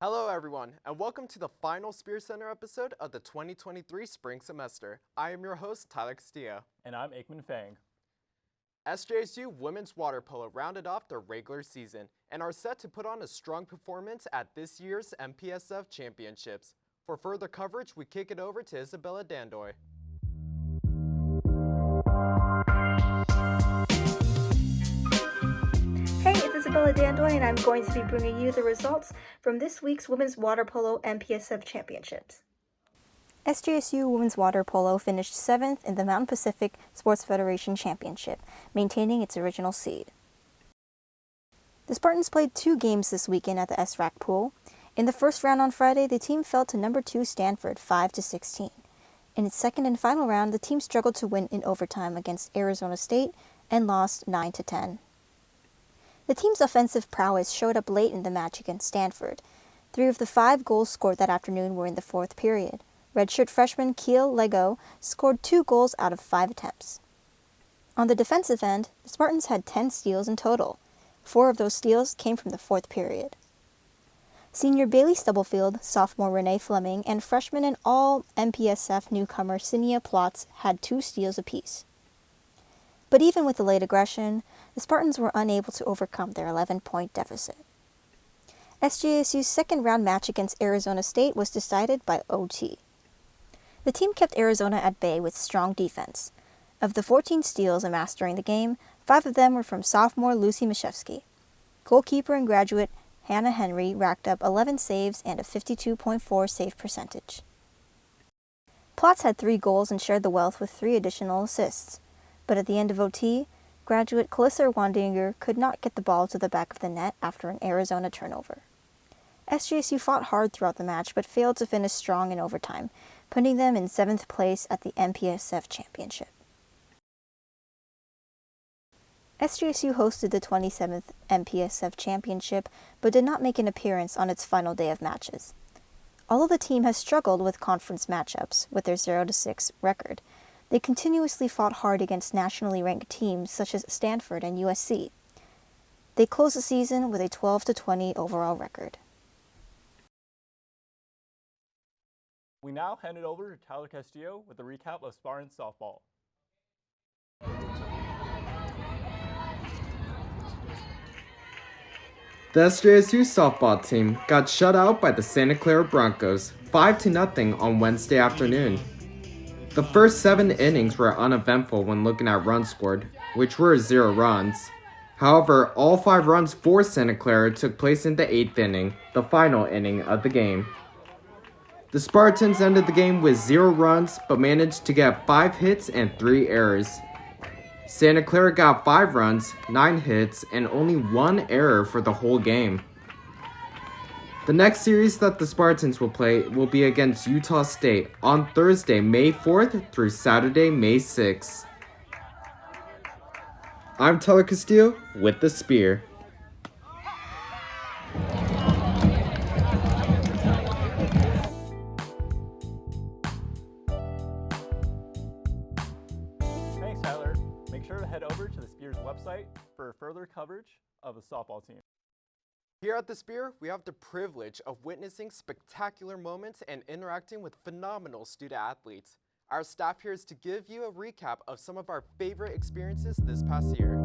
Hello everyone, and welcome to the final SpearCenter episode of the 2023 spring semester. I am your host, Tyler Castillo. And I'm Aikman Fang. SJSU women's water polo rounded off their regular season and are set to put on a strong performance at this year's MPSF championships. For further coverage, we kick it over to Isabella Dandoy. Hey, it's Isabella Dandoy, and I'm going to be bringing you the results from this week's Women's Water Polo MPSF Championships. SJSU Women's Water Polo finished 7th in the Mountain Pacific Sports Federation Championship, maintaining its original seed. The Spartans played 2 games this weekend at the SRAC pool. In the first round on Friday, the team fell to number 2 Stanford 5-16. In its second and final round, the team struggled to win in overtime against Arizona State and lost 9-10. The team's offensive prowess showed up late in the match against Stanford. 3 of the 5 goals scored that afternoon were in the 4th period. Redshirt freshman Kiel Lego scored 2 goals out of 5 attempts. On the defensive end, the Spartans had 10 steals in total. 4 of those steals came from the 4th period. Senior Bailey Stubblefield, sophomore Renee Fleming, and freshman and all-MPSF newcomer Sinia Plotz had 2 steals apiece. But even with the late aggression, the Spartans were unable to overcome their 11-point deficit. SJSU's second-round match against Arizona State was decided by OT. The team kept Arizona at bay with strong defense. Of the 14 steals amassed during the game, 5 of them were from sophomore Lucy Mashevsky. Goalkeeper and graduate Hannah Henry racked up 11 saves and a 52.4 save percentage. Plotz had 3 goals and shared the wealth with 3 additional assists. But at the end of OT, graduate Calissa Wandinger could not get the ball to the back of the net after an Arizona turnover. SJSU fought hard throughout the match but failed to finish strong in overtime, putting them in 7th place at the MPSF championship. SJSU hosted the 27th MPSF championship but did not make an appearance on its final day of matches. Although the team has struggled with conference matchups with their 0-6 record, they continuously fought hard against nationally ranked teams such as Stanford and USC. They closed the season with a 12-20 overall record. We now hand it over to Tyler Castillo with a recap of Spartan softball. The SJSU softball team got shut out by the Santa Clara Broncos 5-0 on Wednesday afternoon. The first 7 innings were uneventful when looking at runs scored, which were 0 runs. However, all 5 runs for Santa Clara took place in the 8th inning, the final inning of the game. The Spartans ended the game with 0 runs, but managed to get 5 hits and 3 errors. Santa Clara got 5 runs, 9 hits, and only 1 error for the whole game. The next series that the Spartans will play will be against Utah State on Thursday, May 4th through Saturday, May 6th. I'm Tyler Castillo with the Spear. Thanks, Tyler. Make sure to head over to the Spear's website for further coverage of the softball team. Here at the Spear, we have the privilege of witnessing spectacular moments and interacting with phenomenal student athletes. Our staff here is to give you a recap of some of our favorite experiences this past year.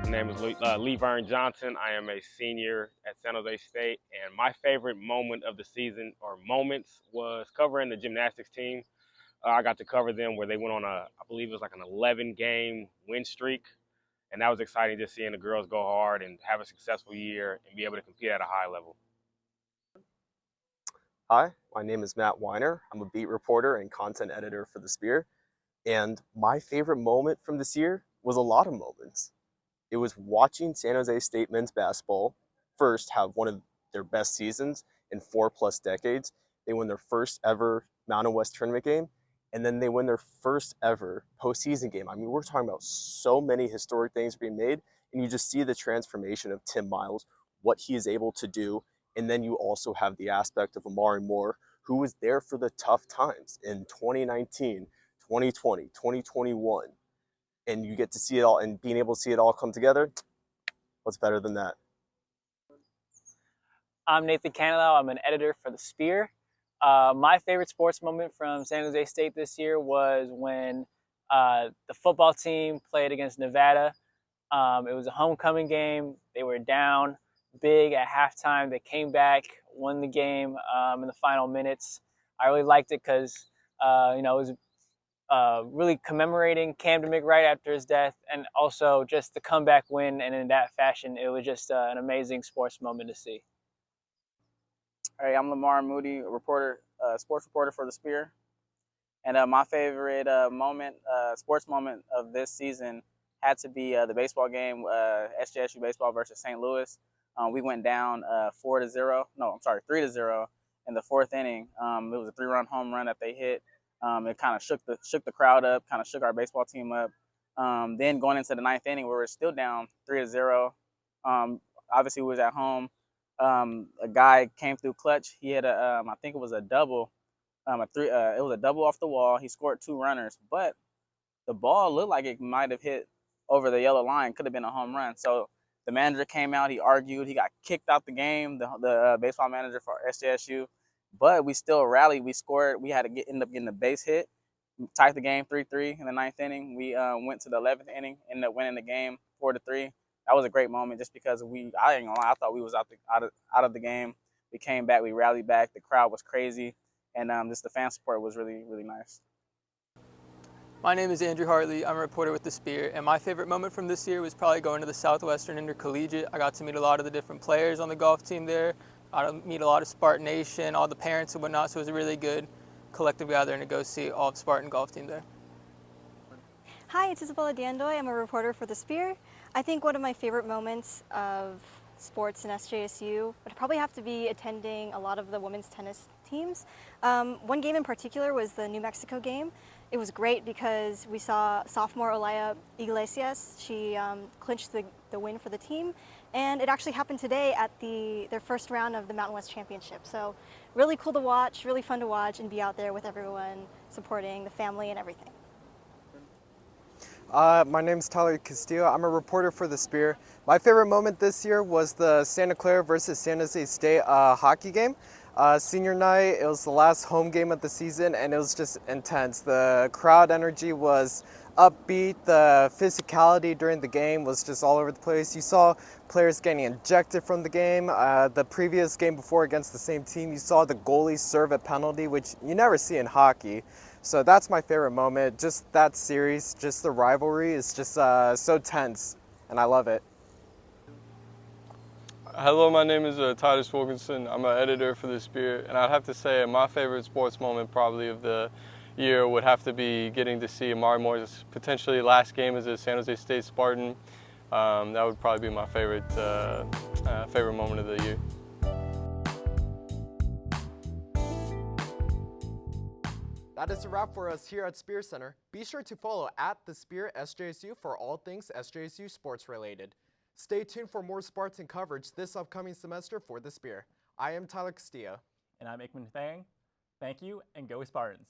My name is Lee Vern Johnson. I am a senior at San Jose State, and my favorite moment of the season, or moments, was covering the gymnastics team. I got to cover them where they went on I believe it was like an 11-game win streak, and that was exciting, just seeing the girls go hard and have a successful year and be able to compete at a high level. Hi, my name is Matt Weiner. I'm a beat reporter and content editor for The Spear, and my favorite moment from this year was a lot of moments. It was watching San Jose State men's basketball first have one of their best seasons in 4+ decades. They won their first ever Mountain West tournament game, and then they win their first ever postseason game. I mean, we're talking about so many historic things being made, and you just see the transformation of Tim Miles, what he is able to do, and then you also have the aspect of Amari Moore, who was there for the tough times in 2019, 2020, 2021. and you get to see it all, and being able to see it all come together, what's better than that? I'm Nathan Canilau. I'm an editor for the Spear. My favorite sports moment from San Jose State this year was when the football team played against Nevada. It was a homecoming game. They were down big at halftime. They came back, won the game in the final minutes. I really liked it because it was really commemorating Camden McWright after his death, and also just the comeback win. And in that fashion, it was just an amazing sports moment to see. Hey, I'm Lamar Moody, a reporter, sports reporter for the Spear. And my favorite sports moment of this season had to be the baseball game, SJSU baseball versus St. Louis. We went down 3-0 in the fourth inning. It was a 3-run home run that they hit. It kind of shook the crowd up, kind of shook our baseball team up. Then going into the ninth inning, we were still down 3-0. Obviously, we was at home. A guy came through clutch. He had I think it was a double, it was a double off the wall. He scored 2 runners, but the ball looked like it might have hit over the yellow line. Could have been a home run. So the manager came out. He argued. He got kicked out the game. The baseball manager for SJSU, but we still rallied. We scored. We had to end up getting a base hit, tied the game 3-3 in the ninth inning. We went to the 11th inning, ended up winning the game 4-3. That was a great moment just because I ain't gonna lie, I thought we was out of the game. We came back, we rallied back. The crowd was crazy, and just the fan support was really, really nice. My name is Andrew Hartley. I'm a reporter with the Spear, and my favorite moment from this year was probably going to the Southwestern Intercollegiate. I got to meet a lot of the different players on the golf team there. I got to meet a lot of Spartan Nation, all the parents and whatnot, so it was a really good collective gathering to go see all of Spartan golf team there. Hi, it's Isabella Dandoy. I'm a reporter for the Spear. I think one of my favorite moments of sports in SJSU would probably have to be attending a lot of the women's tennis teams. One game in particular was the New Mexico game. It was great because we saw sophomore Olaya Iglesias. She clinched the win for the team, and it actually happened today at their first round of the Mountain West Championship. So really cool to watch, really fun to watch, and be out there with everyone supporting the family and everything. My name's Tyler Castillo. I'm a reporter for the Spear. My favorite moment this year was the Santa Clara versus San Jose State hockey game. Senior night, it was the last home game of the season, and it was just intense. The crowd energy was upbeat. The physicality during the game was just all over the place. You saw players getting ejected from the game. The previous game before against the same team, you saw the goalie serve a penalty, which you never see in hockey. So that's my favorite moment. Just that series, just the rivalry is just so tense, and I love it. Hello, my name is Titus Wilkinson. I'm an editor for the Spear, and I'd have to say my favorite sports moment probably of the year would have to be getting to see Amari Moore's potentially last game as a San Jose State Spartan. That would probably be my favorite moment of the year. That is a wrap for us here at SpearCenter. Be sure to follow @The Spear SJSU for all things SJSU sports related. Stay tuned for more Spartan coverage this upcoming semester for the Spear. I am Tyler Castillo. And I'm Ikman Thang. Thank you, and go Spartans.